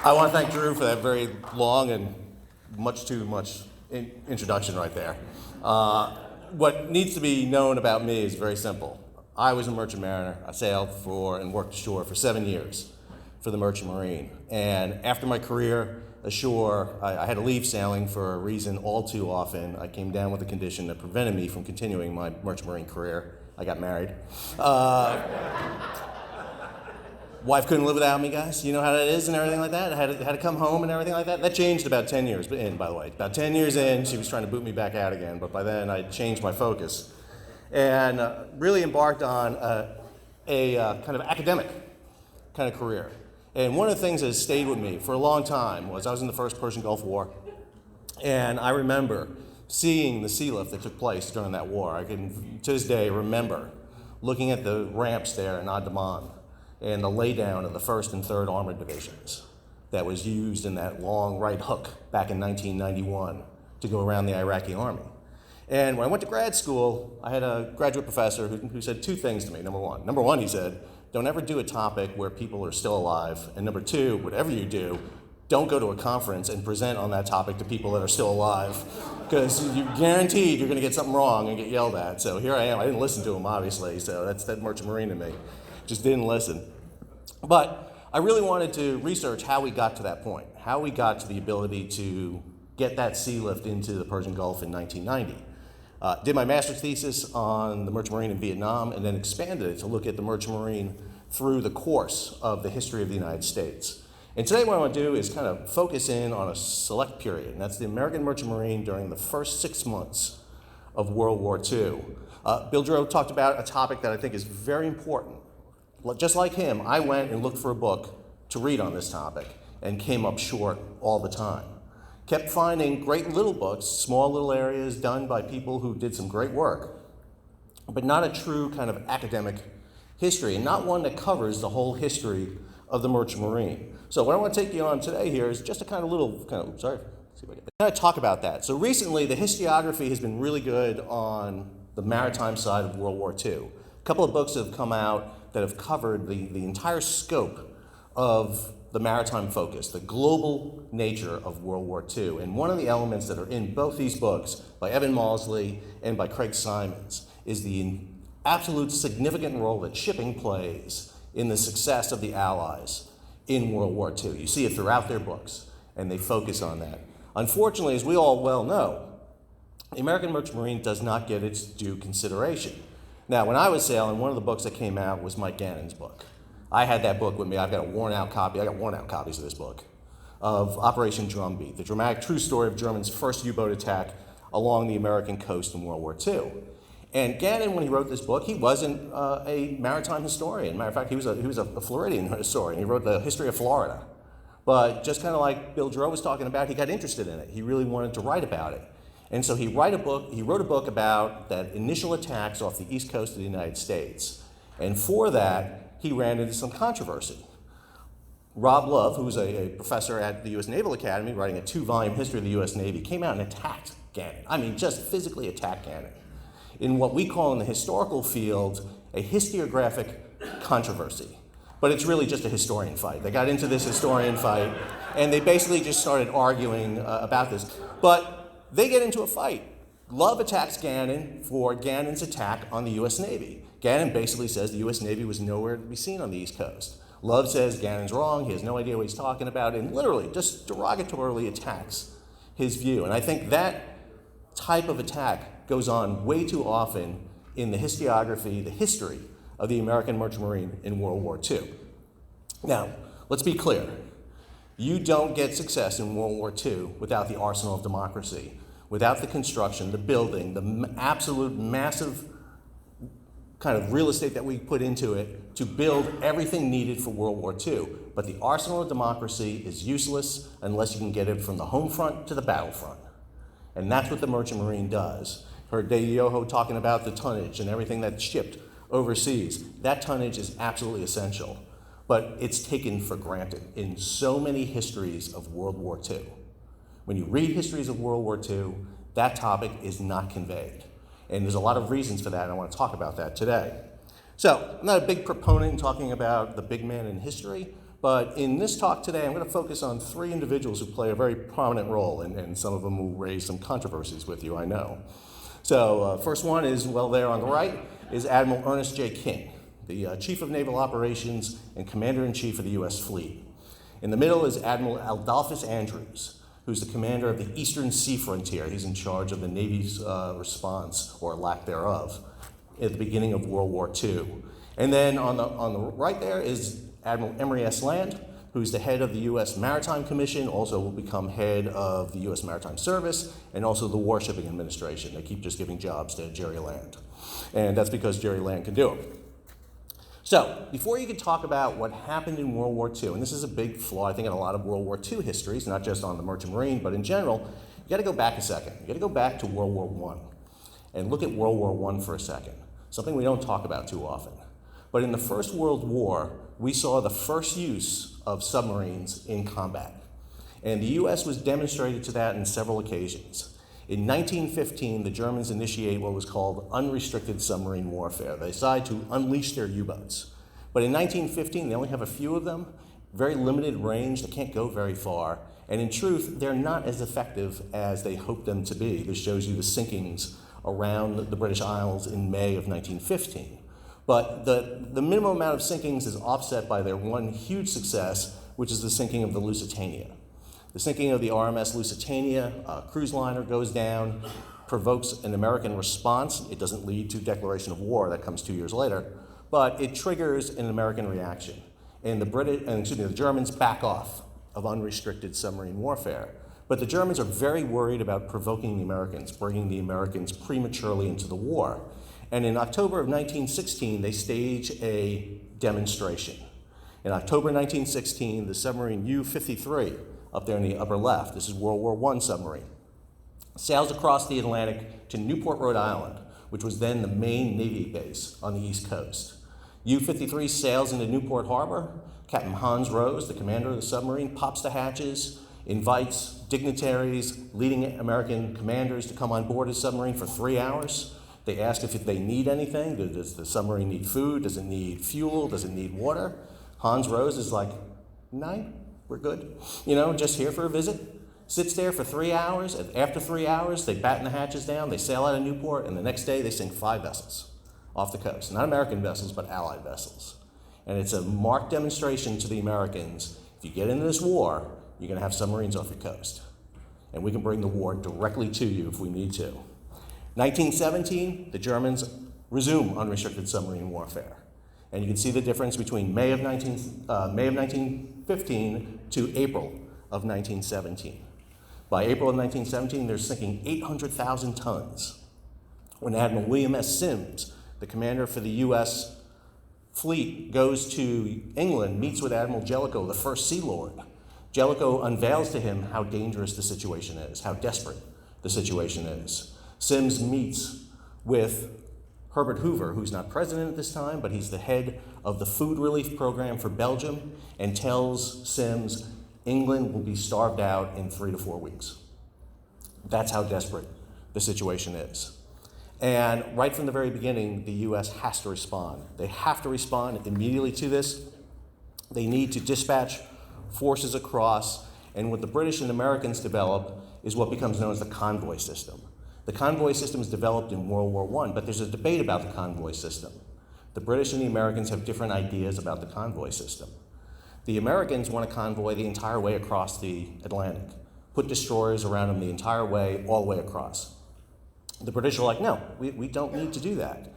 I want to thank Drew for that very long and much too much introduction right there. What needs to be known about me is very simple. I was a merchant mariner. I sailed for and worked ashore for 7 years for the Merchant Marine. And after my career ashore, I had to leave sailing for a reason all too often. I came down with a condition that prevented me from continuing my Merchant Marine career. I got married. Wife couldn't live without me, guys. You know how that is and everything like that. I had to come home and everything like that. That changed about 10 years in, by the way. About 10 years in, she was trying to boot me back out again, but by then I changed my focus and really embarked on a kind of academic kind of career. And one of the things that has stayed with me for a long time was I was in the first Persian Gulf War, and I remember seeing the sea lift that took place during that war. I can, to this day, remember looking at the ramps there in Andaman and the laydown of the 1st and 3rd Armored Divisions that was used in that long right hook back in 1991 to go around the Iraqi army. And when I went to grad school, I had a graduate professor who said 2 things to me. Number one, he said, don't ever do a topic where people are still alive. And number 2, whatever you do, don't go to a conference and present on that topic to people that are still alive, because you're guaranteed you're gonna get something wrong and get yelled at. So here I am. I didn't listen to him, obviously, so that's that Merchant Marine in me. Just didn't listen. But I really wanted to research how we got to that point, how we got to the ability to get that sea lift into the Persian Gulf in 1990. Did my master's thesis on the Merchant Marine in Vietnam and then expanded it to look at the Merchant Marine through the course of the history of the United States. And today what I want to do is kind of focus in on a select period, and that's the American Merchant Marine during the first 6 months of World War II. Bill Drew talked about a topic that I think is very important. Just like him, I went and looked for a book to read on this topic and came up short all the time. Kept finding great little books, small little areas done by people who did some great work, but not a true kind of academic history, and not one that covers the whole history of the Merchant Marine. So what I want to take you on today here is just a kind of talk about that. So recently, the historiography has been really good on the maritime side of World War II. A couple of books have come out that have covered the entire scope of the maritime focus, the global nature of World War II. And one of the elements that are in both these books, by Evan Mausley and by Craig Simons, is the absolute significant role that shipping plays in the success of the Allies in World War II. You see it throughout their books, and they focus on that. Unfortunately, as we all well know, the American Merchant Marine does not get its due consideration. Now, when I was sailing, one of the books that came out was Mike Gannon's book. I had that book with me. I've got a worn-out copy. I got worn-out copies of this book, of Operation Drumbeat, the dramatic true story of Germany's first U-boat attack along the American coast in World War II. And Gannon, when he wrote this book, he wasn't a maritime historian. Matter of fact, he was a Floridian historian. He wrote the history of Florida. But just kind of like Bill Drew was talking about, he got interested in it. He really wanted to write about it. And so he wrote a book about that initial attacks off the east coast of the United States. And for that, he ran into some controversy. Rob Love, who was a professor at the U.S. Naval Academy, writing a 2-volume history of the U.S. Navy, came out and attacked Gannon. I mean, just physically attacked Gannon in what we call in the historical field a historiographic controversy. But it's really just a historian fight. They got into this historian fight, and they basically just started arguing about this. But they get into a fight. Love attacks Gannon for Gannon's attack on the U.S. Navy. Gannon basically says the U.S. Navy was nowhere to be seen on the East Coast. Love says Gannon's wrong, he has no idea what he's talking about, and literally just derogatorily attacks his view. And I think that type of attack goes on way too often in the historiography, the history of the American Merchant Marine in World War II. Now, let's be clear. You don't get success in World War II without the arsenal of democracy, without the construction, the building, the absolute massive kind of real estate that we put into it to build everything needed for World War II. But the arsenal of democracy is useless unless you can get it from the home front to the battlefront. And that's what the Merchant Marine does. Heard Dave Yoho talking about the tonnage and everything that's shipped overseas. That tonnage is absolutely essential, but it's taken for granted in so many histories of World War II. When you read histories of World War II, that topic is not conveyed. And there's a lot of reasons for that, and I want to talk about that today. So, I'm not a big proponent in talking about the big man in history, But in this talk today, I'm going to focus on 3 individuals who play a very prominent role, and some of them will raise some controversies with you, I know. So first one is, well, there on the right, is Admiral Ernest J. King, the Chief of Naval Operations and Commander-in-Chief of the U.S. Fleet. In the middle is Admiral Adolphus Andrews, who's the commander of the Eastern Sea Frontier. He's in charge of the Navy's response, or lack thereof, at the beginning of World War II. And then on the right there is Admiral Emory S. Land, who's the head of the U.S. Maritime Commission, also will become head of the U.S. Maritime Service, and also the Warshipping Administration. They keep just giving jobs to Jerry Land. And that's because Jerry Land can do it. So, before you can talk about what happened in World War II, and this is a big flaw, I think, in a lot of World War II histories, not just on the Merchant Marine, but in general, you gotta go back a second. You gotta go back to World War I and look at World War I for a second, something we don't talk about too often. But in the First World War, we saw the first use of submarines in combat. And the U.S. was demonstrated to that in several occasions. In 1915, the Germans initiate what was called unrestricted submarine warfare. They decide to unleash their U-boats. But in 1915, they only have a few of them, very limited range, they can't go very far. And in truth, they're not as effective as they hoped them to be. This shows you the sinkings around the British Isles in May of 1915. But the minimum amount of sinkings is offset by their one huge success, which is the sinking of the Lusitania. The sinking of the RMS Lusitania, a cruise liner, goes down, provokes an American response. It doesn't lead to declaration of war, that comes 2 years later, but it triggers an American reaction. And the Germans back off of unrestricted submarine warfare. But the Germans are very worried about provoking the Americans, bringing the Americans prematurely into the war. And in October of 1916, they stage a demonstration. In October 1916, the submarine U-53, up there in the upper left, this is World War I submarine, sails across the Atlantic to Newport, Rhode Island, which was then the main Navy base on the East Coast. U-53 sails into Newport Harbor. Captain Hans Rose, the commander of the submarine, pops the hatches, invites dignitaries, leading American commanders to come on board his submarine for 3 hours. They ask if they need anything. Does the submarine need food? Does it need fuel? Does it need water? Hans Rose is like, no, we're good. Just here for a visit. Sits there for 3 hours. And after 3 hours, they batten the hatches down. They sail out of Newport, and the next day they sink 5 vessels off the coast. Not American vessels, but Allied vessels. And it's a marked demonstration to the Americans. If you get into this war, you're going to have submarines off your coast. And we can bring the war directly to you if we need to. 1917, the Germans resume unrestricted submarine warfare. And you can see the difference between May of 1915 to April of 1917. By April of 1917, they're sinking 800,000 tons. When Admiral William S. Sims, the commander for the U.S. fleet, goes to England, meets with Admiral Jellicoe, the first Sea Lord, Jellicoe unveils to him how dangerous the situation is, how desperate the situation is. Sims meets with Herbert Hoover, who's not president at this time, but he's the head of the food relief program for Belgium, and tells Sims England will be starved out in 3 to 4 weeks. That's how desperate the situation is. And right from the very beginning, the U.S. has to respond. They have to respond immediately to this. They need to dispatch forces across, and what the British and Americans develop is what becomes known as the Convoy System. The Convoy System is developed in World War I, but there's a debate about the Convoy System. The British and the Americans have different ideas about the Convoy System. The Americans want to convoy the entire way across the Atlantic, put destroyers around them the entire way, all the way across. The British are like, no, we don't need to do that.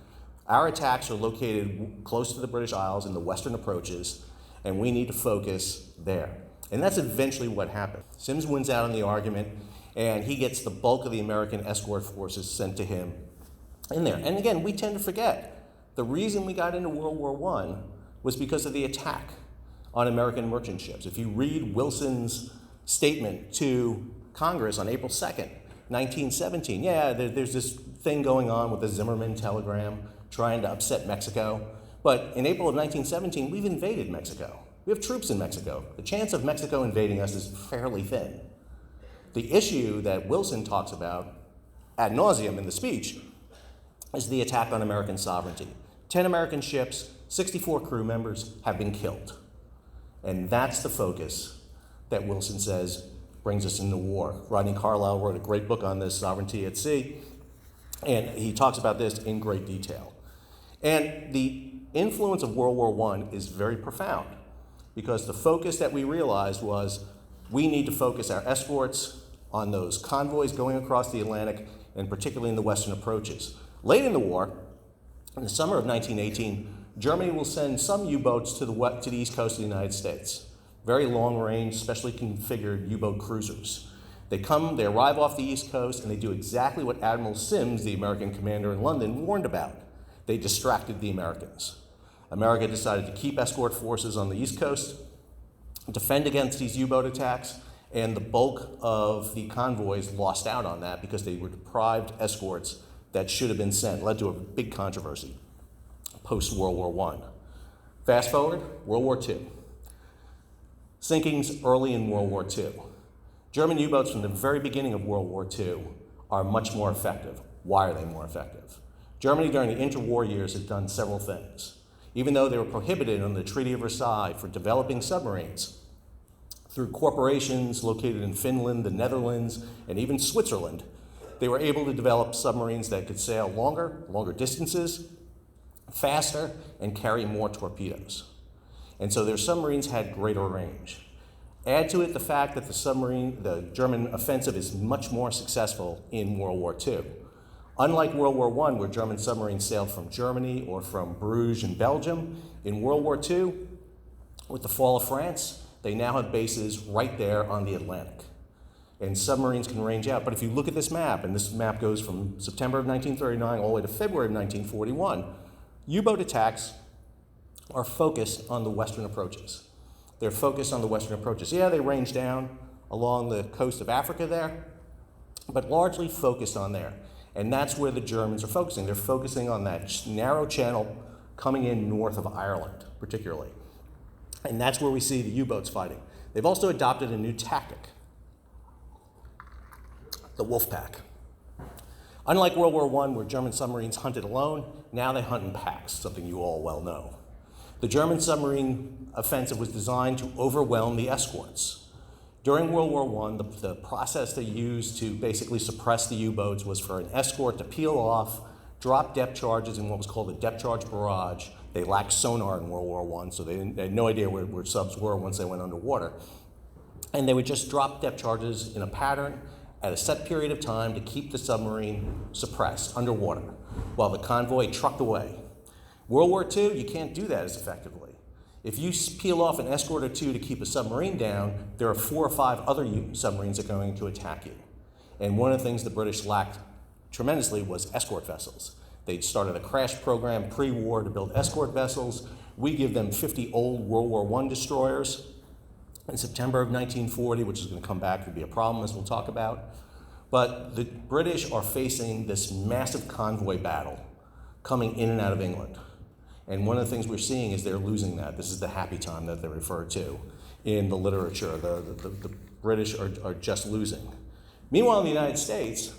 Our attacks are located close to the British Isles in the western approaches, and we need to focus there. And that's eventually what happened. Sims wins out in the argument, and he gets the bulk of the American escort forces sent to him in there. And again, we tend to forget, the reason we got into World War I was because of the attack on American merchant ships. If you read Wilson's statement to Congress on April 2nd, 1917, there's this thing going on with the Zimmerman telegram trying to upset Mexico. But in April of 1917, we've invaded Mexico. We have troops in Mexico. The chance of Mexico invading us is fairly thin. The issue that Wilson talks about ad nauseum in the speech is the attack on American sovereignty. 10 American ships, 64 crew members have been killed. And that's the focus that Wilson says brings us into war. Rodney Carlyle wrote a great book on this, Sovereignty at Sea, and he talks about this in great detail. And the influence of World War I is very profound, because the focus that we realized was we need to focus our escorts on those convoys going across the Atlantic, and particularly in the western approaches. Late in the war, in the summer of 1918, Germany will send some U-boats to the east coast of the United States. Very long-range, specially configured U-boat cruisers. They arrive off the east coast, and they do exactly what Admiral Sims, the American commander in London, warned about. They distracted the Americans. America decided to keep escort forces on the east coast, defend against these U-boat attacks, and the bulk of the convoys lost out on that because they were deprived escorts that should have been sent. Led to a big controversy post-World War I. Fast forward, World War II. Sinkings early in World War II. German U-boats from the very beginning of World War II are much more effective. Why are they more effective? Germany during the interwar years had done several things. Even though they were prohibited under the Treaty of Versailles for developing submarines, through corporations located in Finland, the Netherlands, and even Switzerland, they were able to develop submarines that could sail longer distances, faster, and carry more torpedoes. And so their submarines had greater range. Add to it the fact that the German offensive is much more successful in World War II. Unlike World War I, where German submarines sailed from Germany or from Bruges in Belgium, in World War II, with the fall of France, they now have bases right there on the Atlantic. And submarines can range out. But if you look at this map, and this map goes from September of 1939 all the way to February of 1941, U-boat attacks are focused on the western approaches. They're focused on the western approaches. Yeah, they range down along the coast of Africa there, but largely focused on there. And that's where the Germans are focusing. They're focusing on that narrow channel coming in north of Ireland, particularly. And that's where we see the U-boats fighting. They've also adopted a new tactic, the wolf pack. Unlike World War I, where German submarines hunted alone, now they hunt in packs, something you all well know. The German submarine offensive was designed to overwhelm the escorts. During World War I, the process they used to basically suppress the U-boats was for an escort to peel off, drop depth charges in what was called a depth charge barrage. They lacked sonar in World War I, so they had no idea where subs were once they went underwater. And they would just drop depth charges in a pattern at a set period of time to keep the submarine suppressed underwater while the convoy trucked away. World War II, you can't do that as effectively. If you peel off an escort or two to keep a submarine down, there are 4 or 5 other submarines that are going to attack you. And one of the things the British lacked tremendously was escort vessels. They'd started a crash program pre-war to build escort vessels. We give them 50 old World War I destroyers in September of 1940, which is going to come back to be a problem, as we'll talk about. But the British are facing this massive convoy battle coming in and out of England. And one of the things we're seeing is they're losing that. This is the happy time that they refer to in the literature. The British are just losing. Meanwhile, in the United States,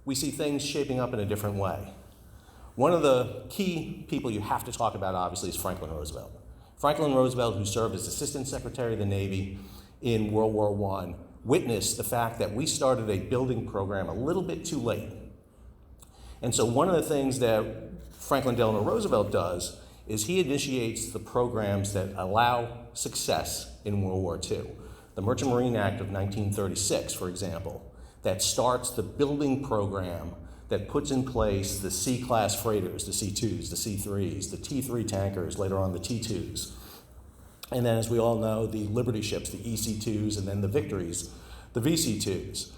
we see things shaping up in a different way. One of the key people you have to talk about, obviously, is Franklin Roosevelt. Franklin Roosevelt, who served as Assistant Secretary of the Navy in World War I, witnessed the fact that we started a building program a little bit too late. And so one of the things that Franklin Delano Roosevelt does is he initiates the programs that allow success in World War II. The Merchant Marine Act of 1936, for example, that starts the building program that puts in place the C-class freighters, the C2s, the C3s, the T3 tankers, later on the T2s. And then, as we all know, the Liberty ships, the EC2s, and then the Victories, the VC2s.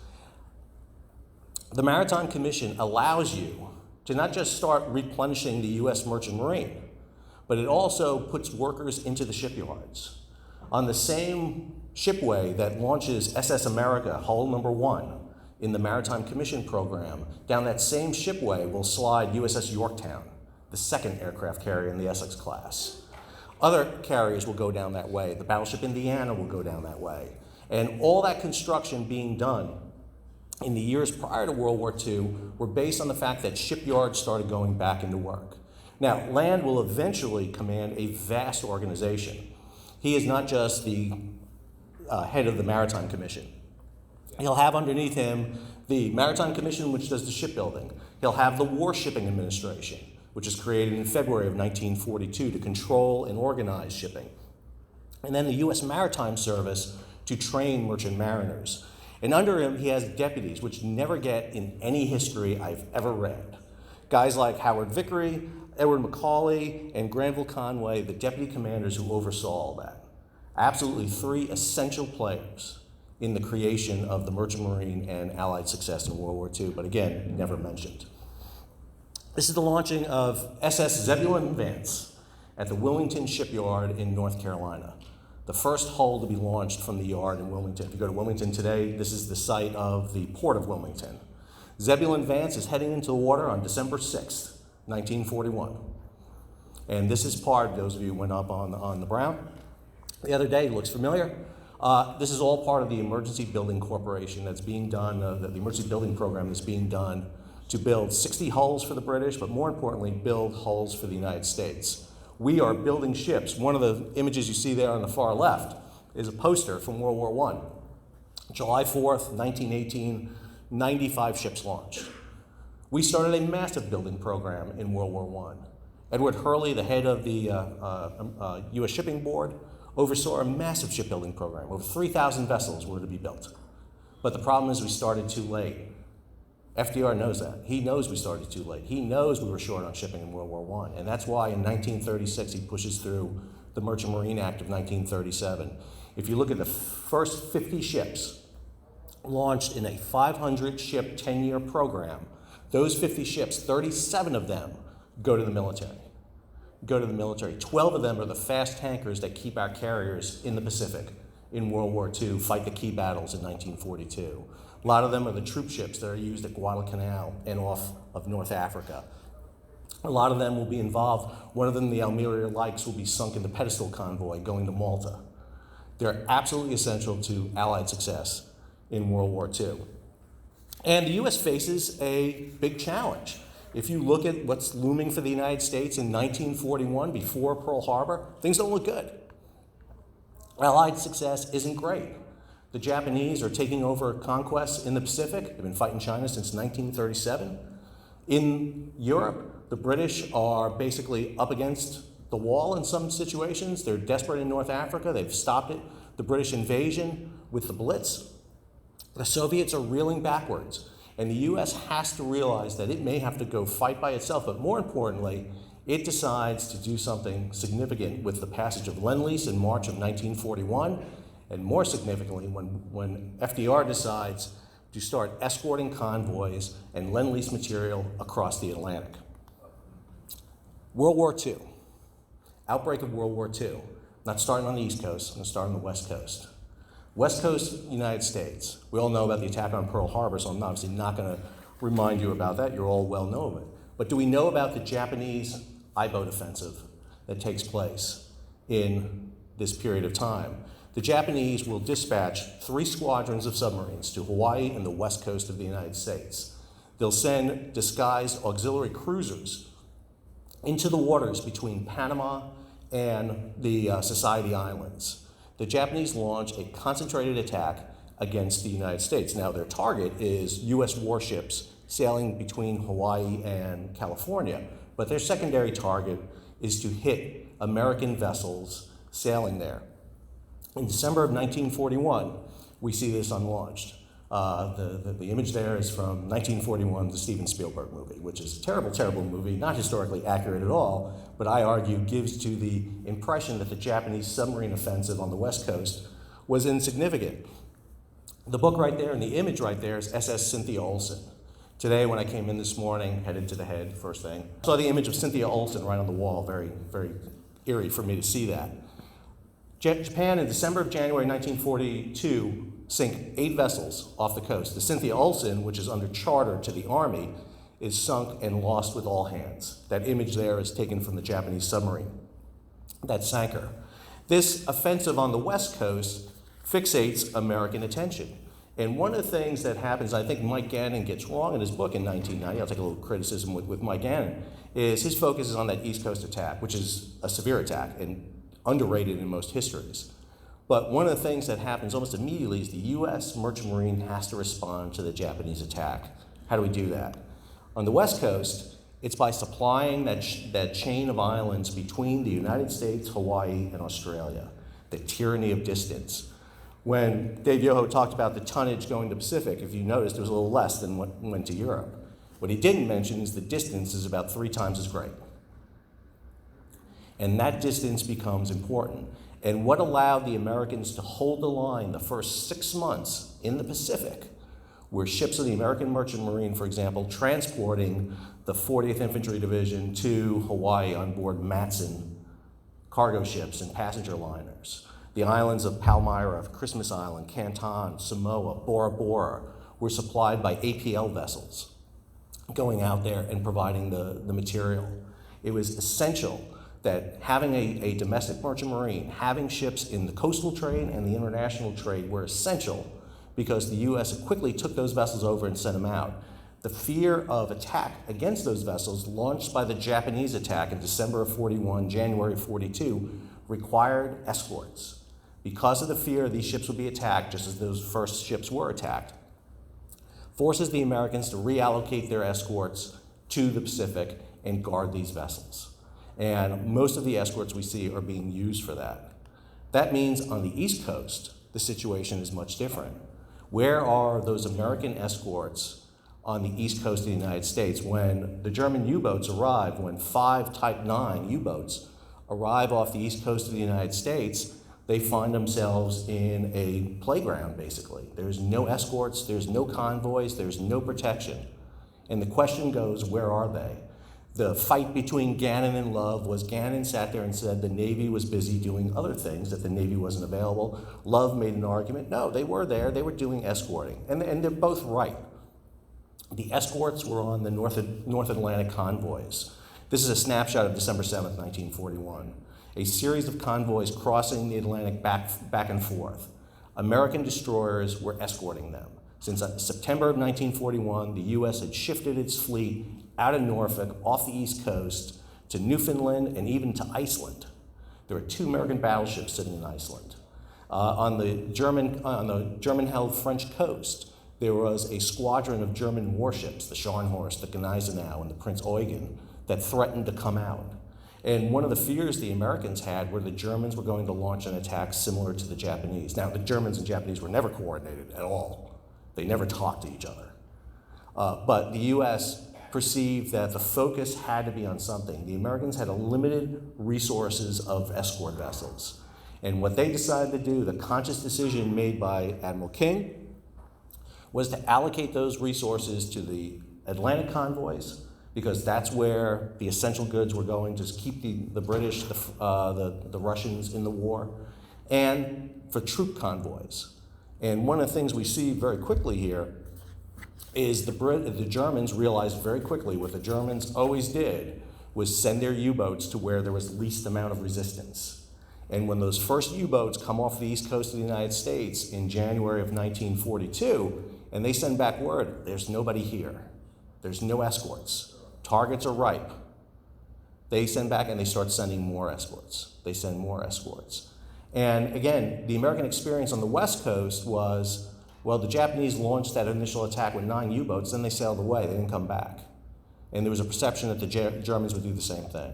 The Maritime Commission allows you to not just start replenishing the U.S. Merchant Marine, but it also puts workers into the shipyards. On the same shipway that launches SS America, Hull No. 1, in the Maritime Commission program, down that same shipway will slide USS Yorktown, the second aircraft carrier in the Essex class. Other carriers will go down that way. The battleship Indiana will go down that way. And all that construction being done in the years prior to World War II were based on the fact that shipyards started going back into work. Now, land will eventually command a vast organization. He is not just the head of the Maritime Commission. He'll have underneath him the Maritime Commission, which does the shipbuilding. He'll have the Warshipping Administration, which is created in February of 1942 to control and organize shipping. And then the U.S. Maritime Service to train merchant mariners. And under him, he has deputies, which you never get in any history I've ever read. Guys like Howard Vickery, Edward Macaulay, and Granville Conway, the deputy commanders who oversaw all that. Absolutely three essential players in the creation of the Merchant Marine and Allied success in World War II, but again, never mentioned. This is the launching of SS Zebulon Vance at the Wilmington Shipyard in North Carolina. The first hull to be launched from the yard in Wilmington. If you go to Wilmington today, this is the site of the port of Wilmington. Zebulon Vance is heading into the water on December 6th, 1941. And this is part, those of you who went up on the Brown the other day, looks familiar. This is all part of the Emergency Building Corporation that's being done, the emergency building program that's being done to build 60 hulls for the British, but more importantly, build hulls for the United States. We are building ships. One of the images you see there on the far left is a poster from World War I. July 4th, 1918, 95 ships launched. We started a massive building program in World War I. Edward Hurley, the head of the U.S. Shipping Board, oversaw a massive shipbuilding program. Over 3,000 vessels were to be built. But the problem is we started too late. FDR knows that. He knows we started too late. He knows we were short on shipping in World War I. And that's why in 1936 he pushes through the Merchant Marine Act of 1937. If you look at the first 50 ships launched in a 500-ship, 10-year program, those 50 ships, 37 of them go to the military. 12 of them are the fast tankers that keep our carriers in the Pacific in World War II, fight the key battles in 1942. A lot of them are the troop ships that are used at Guadalcanal and off of North Africa. A lot of them will be involved. One of them, the Almeria Likes, will be sunk in the Pedestal Convoy going to Malta. They're absolutely essential to Allied success in World War II. And the U.S. faces a big challenge. If you look at what's looming for the United States in 1941, before Pearl Harbor, things don't look good. Allied success isn't great. The Japanese are taking over conquests in the Pacific. They've been fighting China since 1937. In Europe, the British are basically up against the wall in some situations. They're desperate in North Africa. They've stopped it. The British invasion with the Blitz. The Soviets are reeling backwards. And the U.S. has to realize that it may have to go fight by itself, but more importantly, it decides to do something significant with the passage of Lend-Lease in March of 1941, and more significantly, when FDR decides to start escorting convoys and Lend-Lease material across the Atlantic. World War II, outbreak of World War II. Not starting on the East Coast, I'm going to start on the West Coast. West Coast, United States. We all know about the attack on Pearl Harbor, so I'm obviously not going to remind you about that. You're all well know of it. But do we know about the Japanese I-boat offensive that takes place in this period of time? The Japanese will dispatch 3 squadrons of submarines to Hawaii and the west coast of the United States. They'll send disguised auxiliary cruisers into the waters between Panama and the Society Islands. The Japanese launch a concentrated attack against the United States. Now, their target is U.S. warships sailing between Hawaii and California, but their secondary target is to hit American vessels sailing there. In December of 1941, we see this unlaunched. The image there is from 1941, the Steven Spielberg movie, which is a terrible, terrible movie, not historically accurate at all, but I argue gives to the impression that the Japanese submarine offensive on the West Coast was insignificant. The book right there and the image right there is SS Cynthia Olsen. Today, when I came in this morning, headed to the head, first thing, I saw the image of Cynthia Olsen right on the wall, very, very eerie for me to see that. Japan, in December of January 1942, sink 8 vessels off the coast. The Cynthia Olsen, which is under charter to the Army, is sunk and lost with all hands. That image there is taken from the Japanese submarine that sank her. This offensive on the West Coast fixates American attention. And one of the things that happens, I think Mike Gannon gets wrong in his book in 1990, I'll take a little criticism with Mike Gannon, is his focus is on that East Coast attack, which is a severe attack. And underrated in most histories. But one of the things that happens almost immediately is the U.S. Merchant Marine has to respond to the Japanese attack. How do we do that? On the West Coast, it's by supplying that chain of islands between the United States, Hawaii, and Australia, the Tyranny of Distance. When Dave Yoho talked about the tonnage going to the Pacific, if you noticed, it was a little less than what went to Europe. What he didn't mention is the distance is about 3 times as great. And that distance becomes important. And what allowed the Americans to hold the line the first 6 months in the Pacific were ships of the American Merchant Marine, for example, transporting the 40th Infantry Division to Hawaii on board Matson cargo ships and passenger liners. The islands of Palmyra, Christmas Island, Canton, Samoa, Bora Bora were supplied by APL vessels going out there and providing the material. It was essential that having a domestic merchant marine, having ships in the coastal trade and the international trade were essential because the U.S. quickly took those vessels over and sent them out. The fear of attack against those vessels, launched by the Japanese attack in December of 41, January of 42, required escorts. Because of the fear these ships would be attacked, just as those first ships were attacked, forces the Americans to reallocate their escorts to the Pacific and guard these vessels. And most of the escorts we see are being used for that. That means on the East Coast, the situation is much different. Where are those American escorts on the East Coast of the United States when the German U-boats arrive, when 5 Type 9 U-boats arrive off the East Coast of the United States? They find themselves in a playground, basically. There's no escorts, there's no convoys, there's no protection. And the question goes, where are they? The fight between Gannon and Love was Gannon sat there and said the Navy was busy doing other things, that the Navy wasn't available. Love made an argument. No, they were there. They were doing escorting. And they're both right. The escorts were on the North Atlantic convoys. This is a snapshot of December 7th, 1941. A series of convoys crossing the Atlantic back and forth. American destroyers were escorting them. Since September of 1941, the U.S. had shifted its fleet out of Norfolk, off the East Coast, to Newfoundland and even to Iceland. There were 2 American battleships sitting in Iceland. On the German-held French coast, there was a squadron of German warships, the Scharnhorst, the Gneisenau, and the Prinz Eugen, that threatened to come out. And one of the fears the Americans had were the Germans were going to launch an attack similar to the Japanese. Now, the Germans and Japanese were never coordinated at all. They never talked to each other. But the U.S. perceived that the focus had to be on something. The Americans had a limited resources of escort vessels. And what they decided to do, the conscious decision made by Admiral King, was to allocate those resources to the Atlantic convoys, because that's where the essential goods were going to keep the British, the Russians in the war, and for troop convoys. And one of the things we see very quickly here is the Germans realized very quickly what the Germans always did was send their U-boats to where there was least amount of resistance. And when those first U-boats come off the East Coast of the United States in January of 1942, and they send back word, there's nobody here. There's no escorts. Targets are ripe. They send back and they start sending more escorts. They send more escorts. And again, the American experience on the West Coast was, well, the Japanese launched that initial attack with 9 U-boats, then they sailed away, they didn't come back. And there was a perception that the Germans would do the same thing.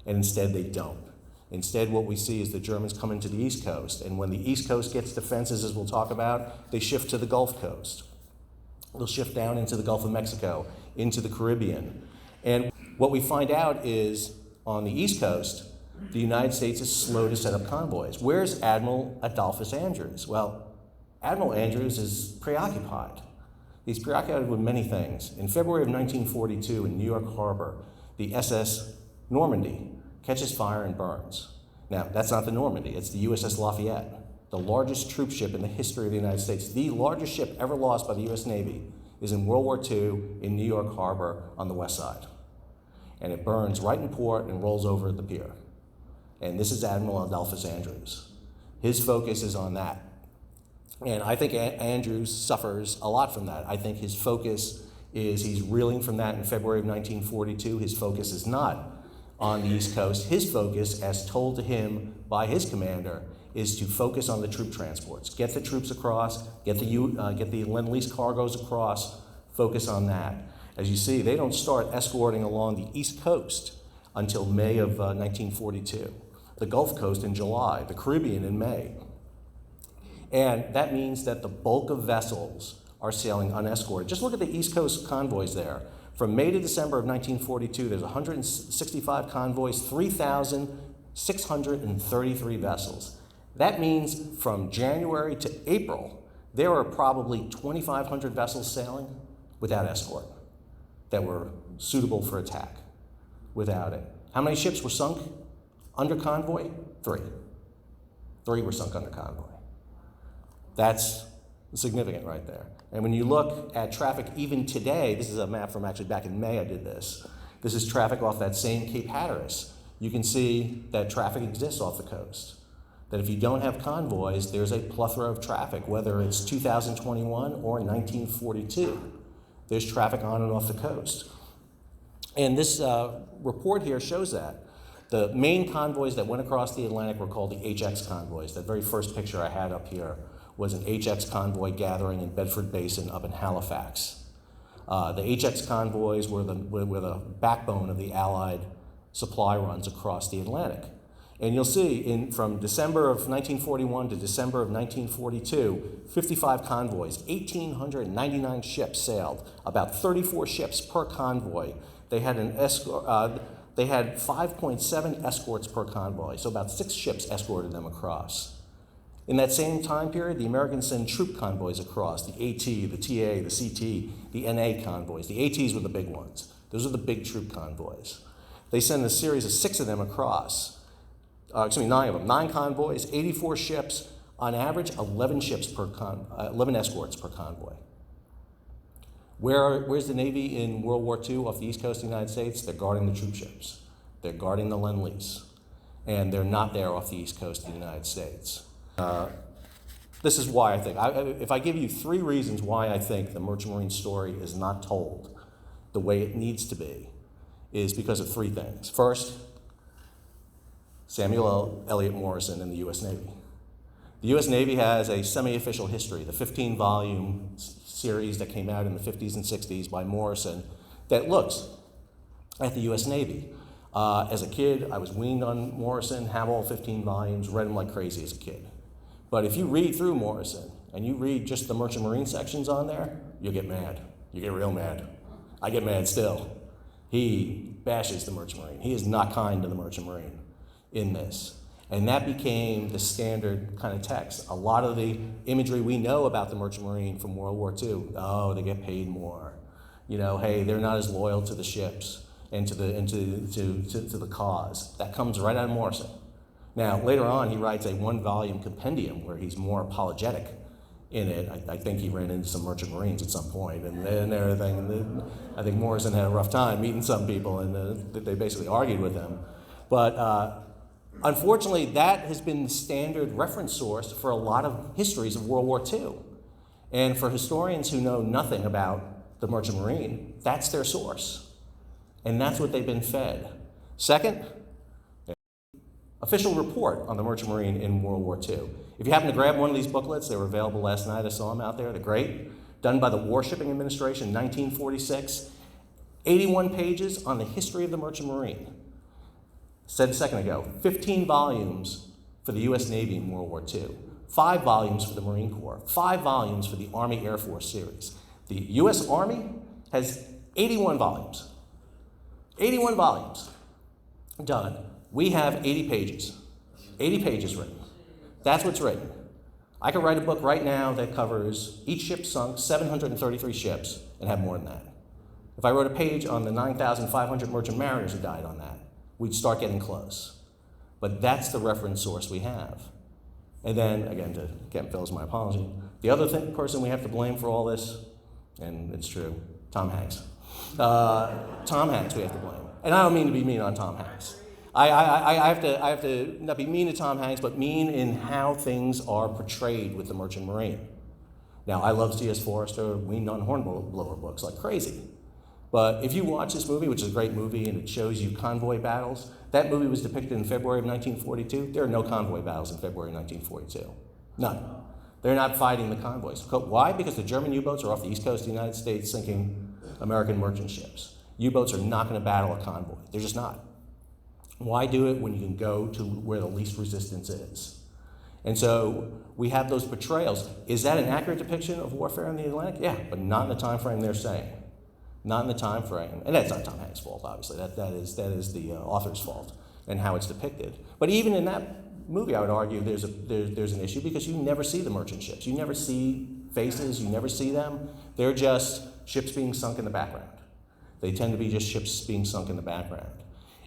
And instead they don't. Instead, what we see is the Germans come into the East Coast, and when the East Coast gets defenses, as we'll talk about, they shift to the Gulf Coast. They'll shift down into the Gulf of Mexico, into the Caribbean. And what we find out is, on the East Coast, the United States is slow to set up convoys. Where's Admiral Adolphus Andrews? Well, Admiral Andrews is preoccupied. He's preoccupied with many things. In February of 1942, in New York Harbor, the SS Normandy catches fire and burns. Now, that's not the Normandy, it's the USS Lafayette, the largest troop ship in the history of the United States. The largest ship ever lost by the US Navy is in World War II in New York Harbor on the west side. And it burns right in port and rolls over at the pier. And this is Admiral Adolphus Andrews. His focus is on that. And I think Andrews suffers a lot from that. I think his focus is he's reeling from that in February of 1942. His focus is not on the East Coast. His focus, as told to him by his commander, is to focus on the troop transports. Get the troops across, get the Lend-Lease cargoes across, focus on that. As you see, they don't start escorting along the East Coast until May of 1942. The Gulf Coast in July, the Caribbean in May. And that means that the bulk of vessels are sailing unescorted. Just look at the East Coast convoys there. From May to December of 1942, there's 165 convoys, 3,633 vessels. That means from January to April, there are probably 2,500 vessels sailing without escort that were suitable for attack without it. How many ships were sunk under convoy? 3. 3 were sunk under convoy. That's significant right there. And when you look at traffic even today, this is a map from actually back in May I did this. This is traffic off that same Cape Hatteras. You can see that traffic exists off the coast. That if you don't have convoys, there's a plethora of traffic, whether it's 2021 or 1942. There's traffic on and off the coast. And this report here shows that. The main convoys that went across the Atlantic were called the HX convoys. That very first picture I had up here was an HX convoy gathering in Bedford Basin up in Halifax. The HX convoys were the backbone of the Allied supply runs across the Atlantic. And you'll see from December of 1941 to December of 1942, 55 convoys, 1,899 ships sailed, about 34 ships per convoy. They had they had 5.7 escorts per convoy, so about 6 ships escorted them across. In that same time period, the Americans sent troop convoys across, the AT, the TA, the CT, the NA convoys. The ATs were the big ones. Those are the big troop convoys. They sent a series of 6 of them across. 9 of them, 9 convoys, 84 ships, on average 11 escorts per convoy. Where's the Navy in World War II off the East Coast of the United States? They're guarding the troop ships. They're guarding the Lend-Lease. And they're not there off the East Coast of the United States. This is why I think, if I give you 3 reasons why I think the Merchant Marine story is not told the way it needs to be, is because of 3 things. First, Samuel Eliot Morison and the U.S. Navy. The U.S. Navy has a semi-official history, the 15-volume series that came out in the 50s and 60s by Morison that looks at the U.S. Navy. As a kid, I was weaned on Morison, have all 15 volumes, read them like crazy as a kid. But if you read through Morison and you read just the Merchant Marine sections on there, you'll get mad. You get real mad. I get mad still. He bashes the Merchant Marine. He is not kind to the Merchant Marine in this. And that became the standard kind of text. A lot of the imagery we know about the Merchant Marine from World War II, oh, they get paid more. You know, hey, they're not as loyal to the ships and to the cause. That comes right out of Morison. Now, later on, he writes a 1-volume compendium where he's more apologetic in it. I think he ran into some Merchant Marines at some point and everything. And I think Morison had a rough time meeting some people, and they basically argued with him. But unfortunately, that has been the standard reference source for a lot of histories of World War II. And for historians who know nothing about the Merchant Marine, that's their source. And that's what they've been fed. Second, official report on the Merchant Marine in World War II. If you happen to grab one of these booklets, they were available last night. I saw them out there. They're great. Done by the Warshipping Administration, 1946. 81 pages on the history of the Merchant Marine. Said a second ago, 15 volumes for the U.S. Navy in World War II, 5 volumes for the Marine Corps, 5 volumes for the Army Air Force series. The U.S. Army has 81 volumes. 81 volumes done. We have 80 pages. 80 pages written. That's what's written. I could write a book right now that covers each ship sunk, 733 ships, and have more than that. If I wrote a page on the 9,500 merchant mariners who died on that, we'd start getting close. But that's the reference source we have. And then, again, to Captain Phillips, my apology, the other person we have to blame for all this, and it's true, Tom Hanks. Tom Hanks we have to blame. And I don't mean to be mean on Tom Hanks. I have to not be mean to Tom Hanks, but mean in how things are portrayed with the Merchant Marine. Now, I love C.S. Forrester, weaned on hornblower books like crazy. But if you watch this movie, which is a great movie, and it shows you convoy battles, that movie was depicted in February of 1942. There are no convoy battles in February 1942. None. They're not fighting the convoys. Why? Because the German U-boats are off the east coast of the United States sinking American merchant ships. U-boats are not going to battle a convoy. They're just not. Why do it when you can go to where the least resistance is? And so we have those portrayals. Is that an accurate depiction of warfare in the Atlantic? Yeah, but not in the time frame they're saying. Not in the time frame. And that's not Tom Hanks' fault, obviously. That is the author's fault and how it's depicted. But even in that movie, I would argue there's an issue because you never see the merchant ships. You never see faces. You never see them. They're just ships being sunk in the background. They tend to be just ships being sunk in the background.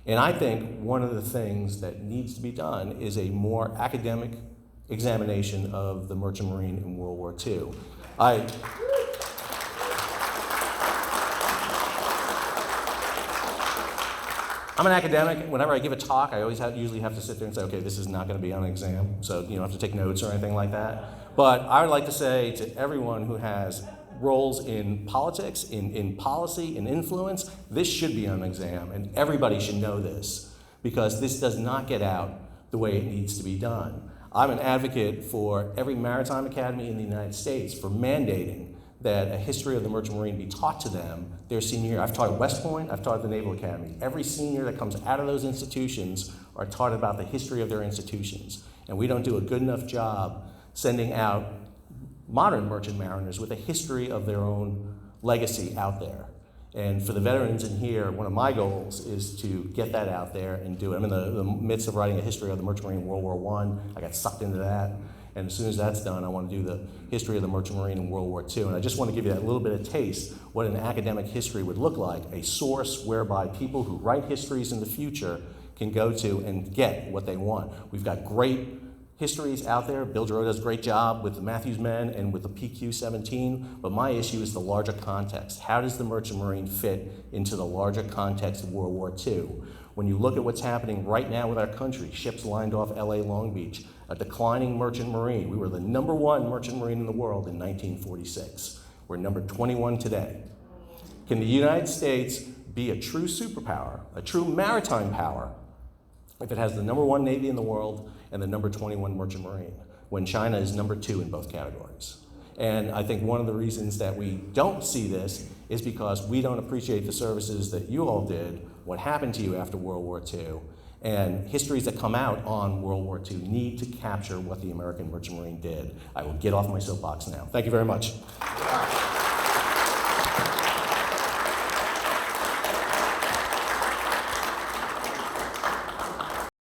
And I think one of the things that needs to be done is a more academic examination of the Merchant Marine in World War II. I'm an academic. Whenever I give a talk, I always usually have to sit there and say, okay, this is not going to be on an exam, so you don't have to take notes or anything like that. But I would like to say to everyone who has roles in politics, in policy, in influence, this should be on an exam, and everybody should know this, because this does not get out the way it needs to be done. I'm an advocate for every maritime academy in the United States for mandating that a history of the Merchant Marine be taught to them their senior year. I've taught at West Point, I've taught at the Naval Academy. Every senior that comes out of those institutions are taught about the history of their institutions. And we don't do a good enough job sending out modern merchant mariners with a history of their own legacy out there. And for the veterans in here, one of my goals is to get that out there and do it. I'm in the midst of writing a history of the Merchant Marine in World War I. I got sucked into that. And as soon as that's done, I want to do the history of the Merchant Marine in World War II. And I just want to give you that little bit of taste what an academic history would look like, a source whereby people who write histories in the future can go to and get what they want. We've got great histories out there. Bill Giroux does a great job with the Matthews Men and with the PQ-17, but my issue is the larger context. How does the Merchant Marine fit into the larger context of World War II? When you look at what's happening right now with our country, ships lined off LA Long Beach, a declining Merchant Marine. We were the #1 Merchant Marine in the world in 1946. We're number 21 today. Can the United States be a true superpower, a true maritime power, if it has the #1 Navy in the world and the number 21 Merchant Marine, when China is number 2 in both categories? And I think one of the reasons that we don't see this is because we don't appreciate the services that you all did, what happened to you after World War II, and histories that come out on World War II need to capture what the American Merchant Marine did. I will get off my soapbox now. Thank you very much.